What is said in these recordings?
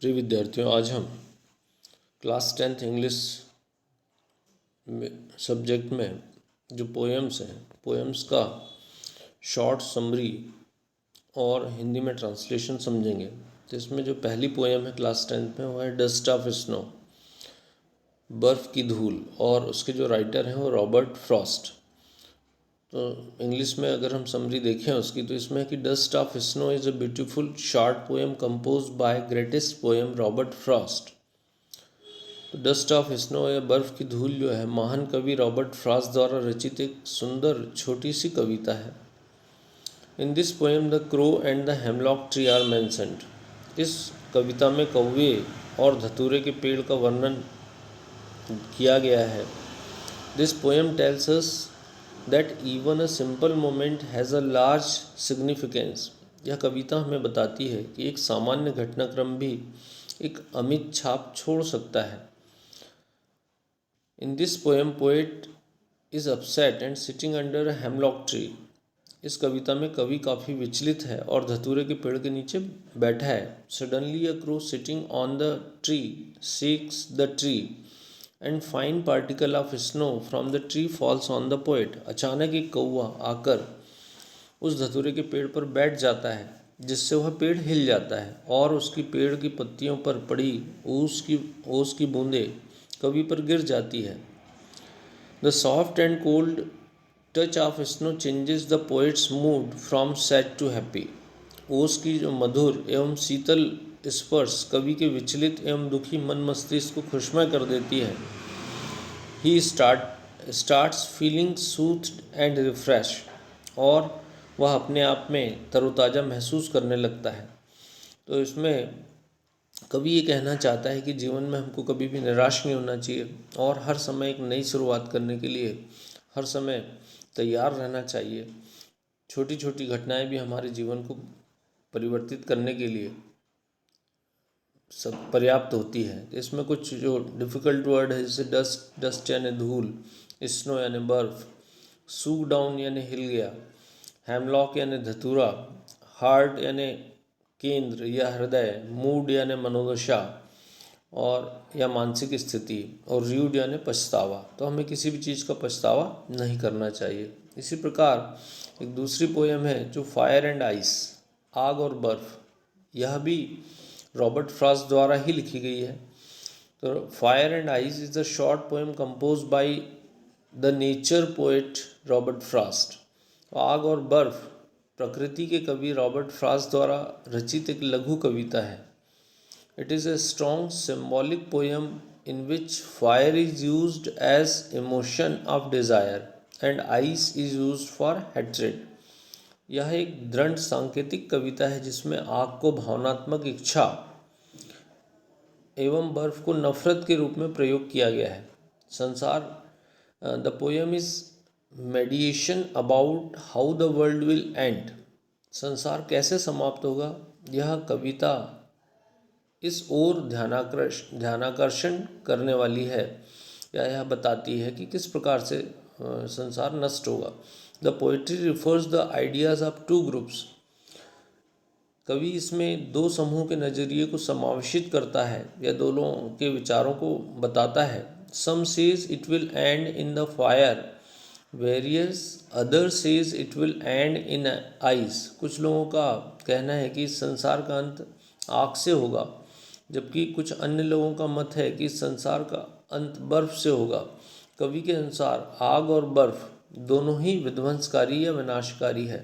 प्रिय विद्यार्थियों, आज हम क्लास 10th इंग्लिश सब्जेक्ट में जो पोएम्स हैं, पोएम्स का शॉर्ट समरी और हिंदी में ट्रांसलेशन समझेंगे। तो इसमें जो पहली पोएम है क्लास 10th में, वो है डस्ट ऑफ स्नो, बर्फ़ की धूल, और उसके जो राइटर हैं वो रॉबर्ट फ्रॉस्ट। तो इंग्लिश में अगर हम समरी देखें उसकी, तो इसमें है कि dust of snow is a beautiful short poem compose bye greatest poem Robert Frost. तो डस्ट ऑफ स्नो या बर्फ़ की धूल जो है, महान कवि रॉबर्ट फ्रॉस्ट द्वारा रचित एक सुंदर छोटी सी कविता है। In this poem the crow and the hemlock tree are mentioned. इस कविता में कौवे और धतूरे के पेड़ का वर्णन किया गया है। This poem tells us that even a simple moment has a large significance. यह कविता हमें बताती है कि एक सामान्य घटनाक्रम भी एक अमिट छाप छोड़ सकता है। In this poem poet is upset and sitting under a hemlock tree. इस कविता में कवि काफ़ी विचलित है और धतूरे के पेड़ के नीचे बैठा है। Suddenly a crow sitting on the tree shakes the tree and fine particle of snow from the tree falls on the poet. अचानक एक कौवा आकर उस धतूरे के पेड़ पर बैठ जाता है, जिससे वह पेड़ हिल जाता है और उसकी पेड़ की पत्तियों पर पड़ी ओस की बूंदें कवि पर गिर जाती है। The soft and cold touch of snow changes the poet's mood from sad to happy. ओस की जो मधुर एवं शीतल स्पर्श कवि के विचलित एवं दुखी मन मस्तिष्क को खुशमय कर देती है। He starts feeling soothed and refresh, और वह अपने आप में तरोताज़ा महसूस करने लगता है। तो इसमें कवि ये कहना चाहता है कि जीवन में हमको कभी भी निराश नहीं होना चाहिए और हर समय एक नई शुरुआत करने के लिए हर समय तैयार रहना चाहिए। छोटी छोटी घटनाएं भी हमारे जीवन को परिवर्तित करने के लिए सब पर्याप्त होती है। इसमें कुछ जो डिफ़िकल्ट वर्ड है, जैसे डस्ट यानी धूल, स्नो यानी बर्फ़, सूक डाउन यानी हिल गया, हेमलॉक यानी धतूरा, हार्ट यानी केंद्र या हृदय, मूड यानी मनोदशा और या मानसिक स्थिति, और र्यूड यानी पछतावा। तो हमें किसी भी चीज़ का पछतावा नहीं करना चाहिए। इसी प्रकार एक दूसरी पोएम है जो फायर एंड आइस, आग और बर्फ़, यह भी रॉबर्ट फ्रॉस्ट द्वारा ही लिखी गई है। तो fire and ice is the short poem compose by the nature poet Robert Frost. आग और बर्फ़ प्रकृति के कवि रॉबर्ट फ्रॉस्ट द्वारा रचित एक लघु कविता है। It is a strong symbolic poem in which fire is used as emotion of desire and ice is used for hatred. यह एक दृढ़ सांकेतिक कविता है जिसमें आग को भावनात्मक इच्छा एवं बर्फ को नफरत के रूप में प्रयोग किया गया है। The poem is मेडिएशन about how the world will and. संसार कैसे समाप्त होगा, यह कविता इस ओर ध्यानाकर्षण करने वाली है, या यह बताती है कि किस प्रकार से संसार नष्ट होगा। The poetry refers the ideas of two groups. कवि इसमें दो समूह के नज़रिए को समावेशित करता है या दोनों के विचारों को बताता है। Some says it will end in the fire, various other says it will end in ice. कुछ लोगों का कहना है कि संसार का अंत आग से होगा, जबकि कुछ अन्य लोगों का मत है कि संसार का अंत बर्फ़ से होगा। कवि के अनुसार आग और बर्फ़ दोनों ही विध्वंसकारी या विनाशकारी है।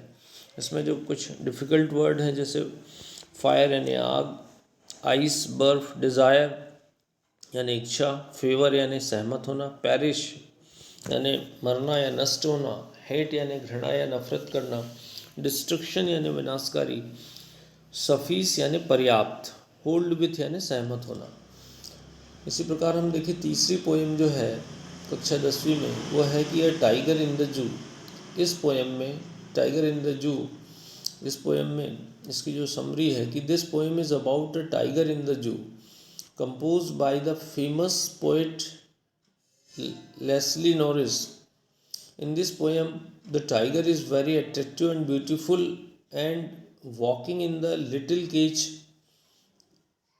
इसमें जो कुछ डिफ़िकल्ट वर्ड हैं, जैसे फायर यानी आग, आइस बर्फ़, डिज़ायर यानी इच्छा, फेवर यानी सहमत होना, पैरिश यानी मरना या नष्ट होना, हेट यानी घृणा या नफरत करना, डिस्ट्रक्शन यानी विनाशकारी, सफीस यानी पर्याप्त, होल्ड विथ यानी सहमत होना। इसी प्रकार हम देखें तीसरी पोएम जो है कक्षा 10वीं में, वो है कि अ टाइगर इन द जू। इस पोएम में टाइगर इन द जू, इस पोएम में इसकी जो समरी है कि this poem is about a tiger in the zoo compose by the famous poet Leslie Norris. In this poem, the tiger is very attractive and beautiful, and walking in the little cage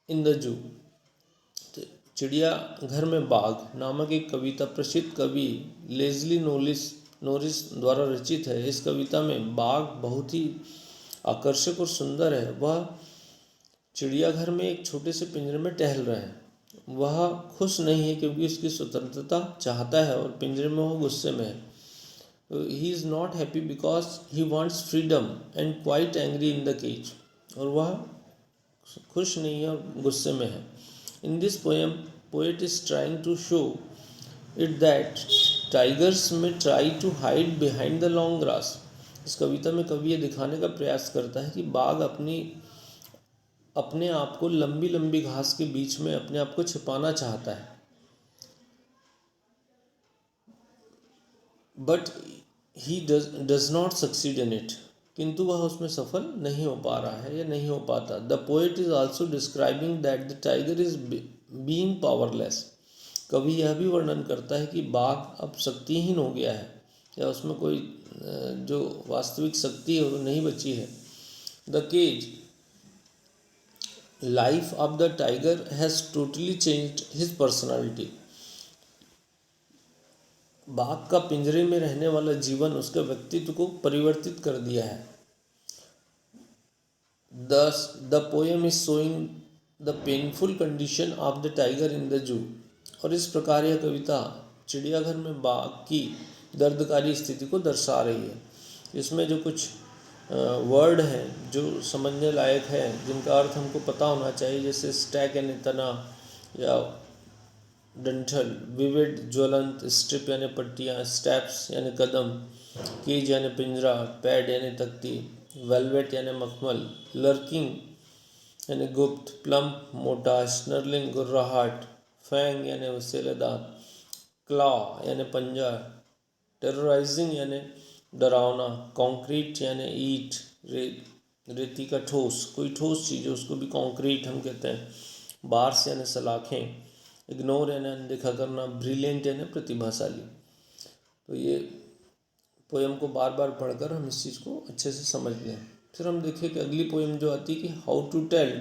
in the जू। तो चिड़ियाघर में बाघ नामक एक कविता प्रसिद्ध कवि lazily nourish द्वारा रचित है। इस कविता में बाघ बहुत ही आकर्षक और सुंदर है। वह चिड़ियाघर में एक छोटे से पिंजरे में टहल रहे हैं। वह खुश नहीं है क्योंकि उसकी स्वतंत्रता चाहता है और पिंजरे में वह गुस्से में है। He is not happy because he wants freedom and quite angry in the cage. और वह खुश नहीं है और गुस्से में है। In this poem poet is trying to show it that tigers may try to hide behind the long grass. इस कविता में कवि ये दिखाने का प्रयास करता है कि बाघ अपने आप को लंबी लंबी घास के बीच में अपने आप को छिपाना चाहता है, but he does not succeed in it. किंतु वह उसमें सफल नहीं हो पा रहा है या नहीं हो पाता। The poet is also describing that the tiger is being powerless. कवि यह भी वर्णन करता है कि बाघ अब शक्तिहीन हो गया है या उसमें कोई जो वास्तविक शक्ति है वो नहीं बची है। The cage life of the tiger has totally changed his personality. बाघ का पिंजरे में रहने वाला जीवन उसके व्यक्तित्व को परिवर्तित कर दिया है। Thus, the poem is showing the painful condition of the tiger in the zoo। और इस प्रकार यह कविता चिड़ियाघर में बाघ की दर्दकारी स्थिति को दर्शा रही है। इसमें जो कुछ वर्ड हैं जो समझने लायक है, जिनका अर्थ हमको पता होना चाहिए, जैसे स्टैक यानी तना या डंठल, विविड ज्वलंत, स्ट्रिप यानी पट्टियाँ, स्टेप्स यानी कदम, केज यानी पिंजरा, पैड यानी तख्ती, वेलवेट यानी मखमल, लर्किंग यानी गुप्त, प्लम्प मोटा, स्नर्लिंग गुर्राहट, फैंग यानी वसीले दांत, क्लॉ यानी पंजा, टेरराइजिंग यानी डरावना, कंक्रीट यानी ईट रेती का ठोस, कोई ठोस चीज़ है उसको भी कंक्रीट हम कहते हैं, बार्स यानी सलाखें, इग्नोर यानी अनदेखा करना, ब्रिलियंट यानी प्रतिभाशाली। तो ये पोएम को बार बार पढ़कर हम इस चीज़ को अच्छे से समझ लें। फिर हम देखें कि अगली पोएम जो आती है कि how to tell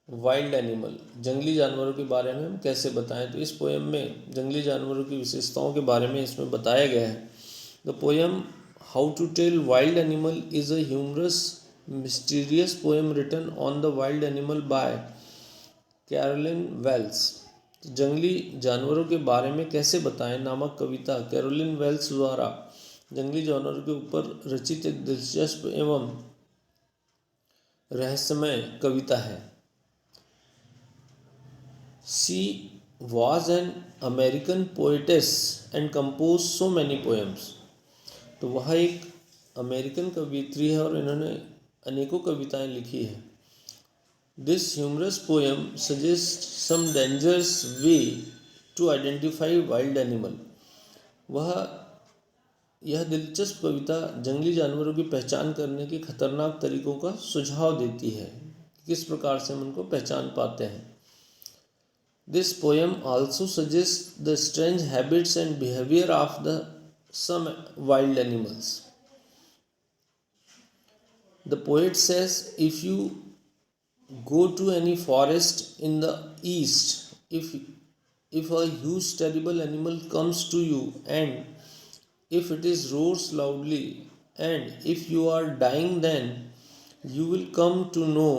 wild animal, जंगली जानवरों के बारे में हम कैसे बताएं। तो इस पोएम में जंगली जानवरों की विशेषताओं के बारे में इसमें बताया गया है। The poem how to tell wild animal is a humorous mysterious poem written on the wild animal by Carolyn Wells. जंगली जानवरों के बारे में कैसे बताएं नामक कविता कैरोलिन वेल्स द्वारा जंगली जानवरों के ऊपर रचित एक दिलचस्प एवं रहस्यमय कविता है। She was an American poetess and compose so many poems. तो वह एक अमेरिकन कवियत्री है और इन्होंने अनेकों कविताएं लिखी है। This humorous poem suggest some dangerous way to identify wild animal. यह दिलचस्प कविता जंगली जानवरों की पहचान करने के खतरनाक तरीकों का सुझाव देती है, किस प्रकार से हम उनको पहचान पाते हैं। This poem also suggest the strange habits and behaviour of the some wild animals. The poet says if you go to any forest in the east, if a huge terrible animal comes to you and if it is roars loudly and if you are dying, then you will come to know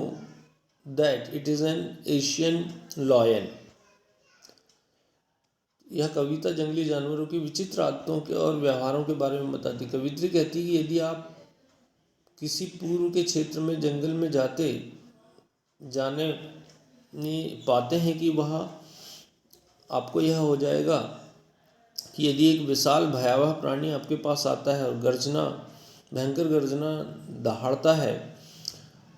that it is an Asian lion। यह कविता जंगली जानवरों की विचित्र आदतों के और व्यवहारों के बारे में बताती। कवित्री कहती है कि यदि आप किसी पूर्व के क्षेत्र में जंगल में जाने पाते हैं कि वह आपको यह हो जाएगा कि यदि एक विशाल भयावह प्राणी आपके पास आता है और भयंकर गर्जना दहाड़ता है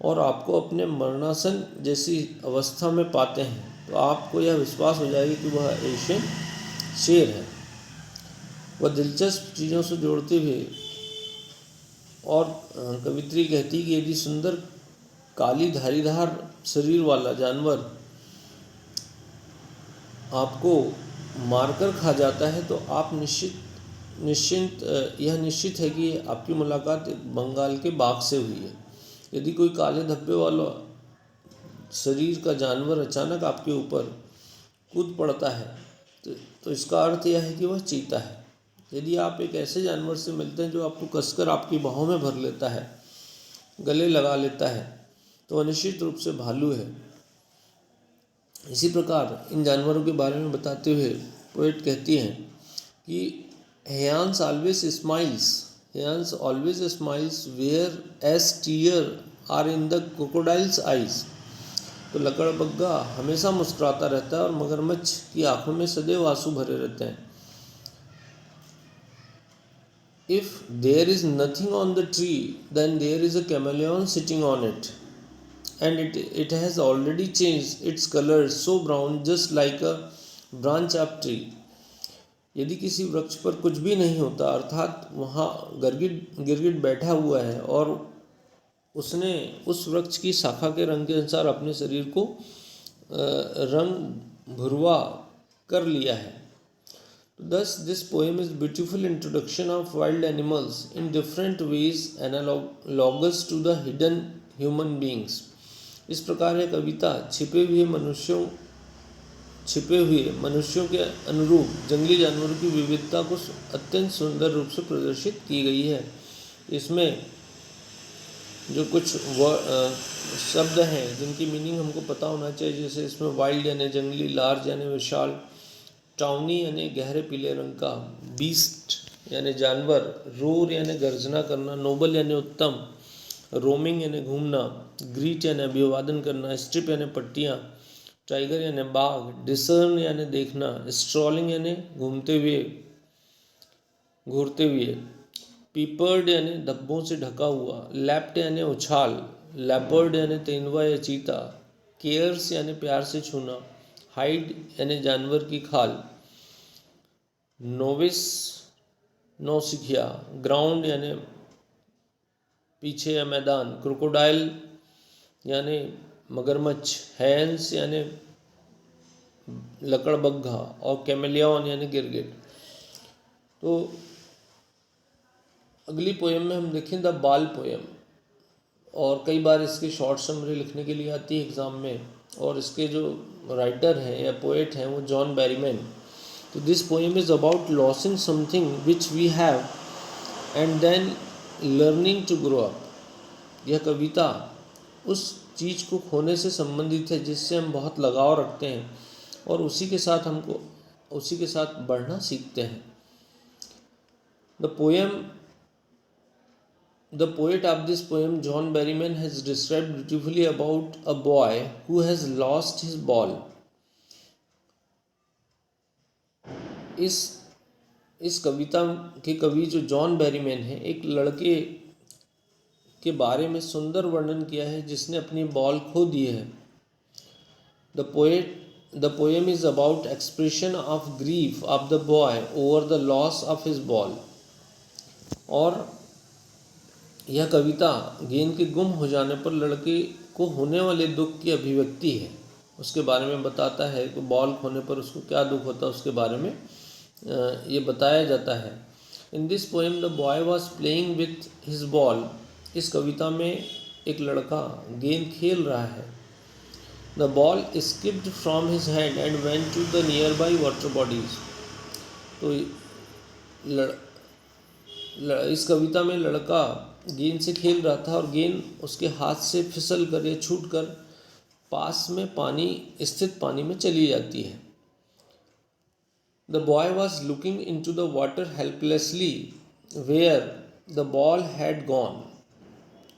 और आपको अपने मरणासन जैसी अवस्था में पाते हैं, तो आपको यह विश्वास हो जाएगा कि वह एशियन शेर है। वह दिलचस्प चीज़ों से जोड़ते हुए और कवित्री कहती है कि यदि सुंदर काली धारीदार शरीर वाला जानवर आपको मारकर खा जाता है तो आप यह निश्चित है कि आपकी मुलाकात बंगाल के बाघ से हुई है। यदि कोई काले धब्बे वाला शरीर का जानवर अचानक आपके ऊपर कूद पड़ता है तो इसका अर्थ यह है कि वह चीता है। यदि आप एक ऐसे जानवर से मिलते हैं जो आपको कसकर आपकी बाहों में भर लेता है, गले लगा लेता है, तो निश्चित रूप से भालू है। इसी प्रकार इन जानवरों के बारे में बताते हुए पोएट कहती हैं कि Hyenas always smiles whereas tears are in the crocodile's eyes। तो लकड़बग्गा हमेशा मुस्कुराता रहता है और मगरमच्छ की आंखों में सदैव आंसू भरे रहते हैं। If there is nothing on the tree, then there is a chameleon sitting on it, and it has already changed its color so brown just like a branch of tree। यदि किसी वृक्ष पर कुछ भी नहीं होता, अर्थात वहाँ गिरगिट बैठा हुआ है और उसने उस वृक्ष की शाखा के रंग के अनुसार अपने शरीर को रंग भुरवा कर लिया है। Thus, this poem is beautiful introduction of wild animals in different ways analogous to the hidden human beings। इस प्रकार यह कविता छिपे हुए मनुष्यों के अनुरूप जंगली जानवरों की विविधता को अत्यंत सुंदर रूप से प्रदर्शित की गई है। इसमें जो कुछ शब्द हैं जिनकी मीनिंग हमको पता होना चाहिए, जैसे इसमें वाइल्ड यानी जंगली, लार्ज यानी विशाल, टाउनी यानी गहरे पीले रंग का, बीस्ट यानी जानवर, रोर यानी गर्जना करना, नोबल यानी उत्तम, रोमिंग यानी घूमना, ग्रीट यानी अभिवादन करना, स्ट्रिप यानी पट्टियाँ, टाइगर यानी बाघ, डिसर्न यानी देखना, स्ट्रॉलिंग यानी घूरते हुए, पीपर्ड यानी धब्बों से ढका हुआ, लैप्ट यानी उछाल, लेपर्ड यानी तेंदुआ या चीता, केयर्स यानी प्यार से छूना, हाइड यानी जानवर की खाल, नोविस नौसिखिया, ग्राउंड यानी पीछे या मैदान, क्रोकोडाइल यानी मगरमच्छ, हैंस यानी लकड़बग्घा और कैमेलियन यानी गिरगिट। तो अगली पोएम में हम देखें द बाल पोएम, और कई बार इसकी शॉर्ट समरी लिखने के लिए आती है एग्ज़ाम में, और इसके जो राइटर हैं या पोएट हैं वो जॉन बैरीमैन। तो this poem is about losing something which we have and then learning to grow up. यह कविता उस चीज़ को खोने से संबंधित है जिससे हम बहुत लगाव रखते हैं और उसी के साथ बढ़ना सीखते हैं। The poet of this poem, John Berryman, has described beautifully about a boy who has lost his ball। इस कविता के कवि जो जॉन बैरीमैन है, एक लड़के के बारे में सुंदर वर्णन किया है जिसने अपनी बॉल खो दी है। The poem is about expression of grief of the boy over the loss of his ball। और यह कविता गेंद के गुम हो जाने पर लड़के को होने वाले दुख की अभिव्यक्ति है। उसके बारे में बताता है कि बॉल खोने पर उसको क्या दुख होता है, उसके बारे में ये बताया जाता है। In this poem the boy was playing with his ball. इस कविता में एक लड़का गेंद खेल रहा है। The ball skipped from his hand and went to the nearby water bodies. तो इस कविता में लड़का गेंद से खेल रहा था और गेंद उसके हाथ से फिसल कर या छूट कर पास में पानी में चली जाती है। The boy was looking into the water helplessly where the ball had gone.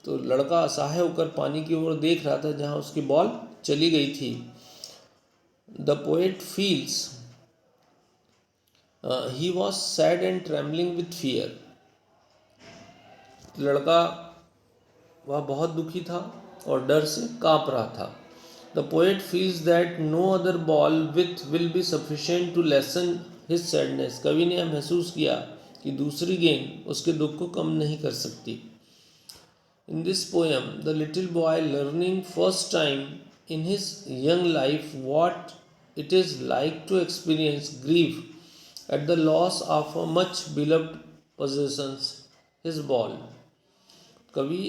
तो लड़का असहाय होकर पानी की ओर देख रहा था जहाँ उसकी बॉल चली गई थी। The poet feels he was sad and trembling with fear. लड़का वह बहुत दुखी था और डर से काँप रहा था। The poet feels that no other ball with will be sufficient to lessen his sadness. कवि ने यह महसूस किया कि दूसरी गेंद उसके दुख को कम नहीं कर सकती। In this poem the little boy learning first time in his young life what it is like to experience grief at the loss of a much beloved possessions his ball. कवि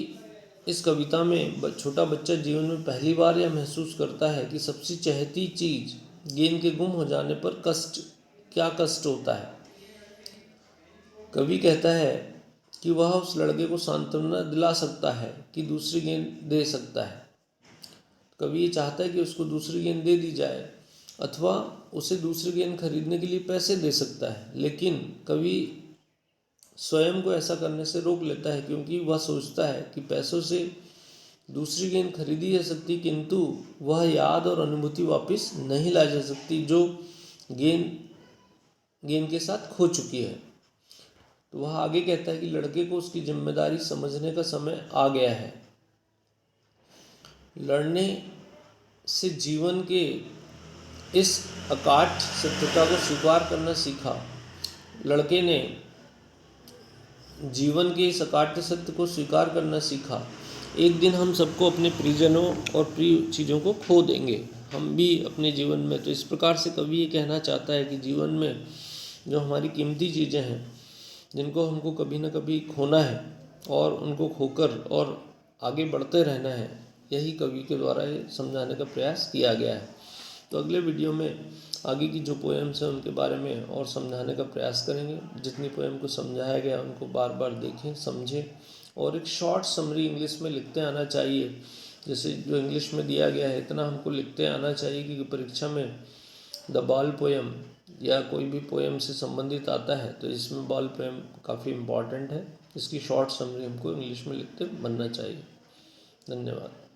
इस कविता में छोटा बच्चा जीवन में पहली बार यह महसूस करता है कि सबसे चहेती चीज़ गेंद के गुम हो जाने पर क्या कष्ट होता है। कवि कहता है कि वह उस लड़के को सांत्वना दिला सकता है कि दूसरी गेंद दे सकता है। कवि ये चाहता है कि उसको दूसरी गेंद दे दी जाए अथवा उसे दूसरी गेंद खरीदने के लिए पैसे दे सकता है, लेकिन कवि स्वयं को ऐसा करने से रोक लेता है क्योंकि वह सोचता है कि पैसों से दूसरी गेंद खरीदी जा सकती, किंतु वह याद और अनुभूति वापस नहीं ला जा सकती जो गेंद के साथ खो चुकी है। तो वह आगे कहता है कि लड़के को उसकी जिम्मेदारी समझने का समय आ गया है। लड़ने से जीवन के इस अकाट सत्यता को स्वीकार करना सीखा। लड़के ने जीवन के इस अकाट्य सत्य को स्वीकार करना सीखा। एक दिन हम सबको अपने प्रियजनों और प्रिय चीज़ों को खो देंगे, हम भी अपने जीवन में। तो इस प्रकार से कवि ये कहना चाहता है कि जीवन में जो हमारी कीमती चीज़ें हैं, जिनको हमको कभी ना कभी खोना है और उनको खोकर और आगे बढ़ते रहना है, यही कवि के द्वारा ये समझाने का प्रयास किया गया है। तो अगले वीडियो में आगे की जो पोएम्स हैं उनके बारे में और समझाने का प्रयास करेंगे। जितनी पोएम को समझाया गया उनको बार बार देखें, समझें और एक शॉर्ट समरी इंग्लिश में लिखते आना चाहिए। जैसे जो इंग्लिश में दिया गया है इतना हमको लिखते आना चाहिए कि परीक्षा में द बाल पोएम या कोई भी पोएम से संबंधित आता है तो इसमें बाल पोएम काफ़ी इम्पॉर्टेंट है। इसकी शॉर्ट समरी हमको इंग्लिश में लिखते बनना चाहिए। धन्यवाद।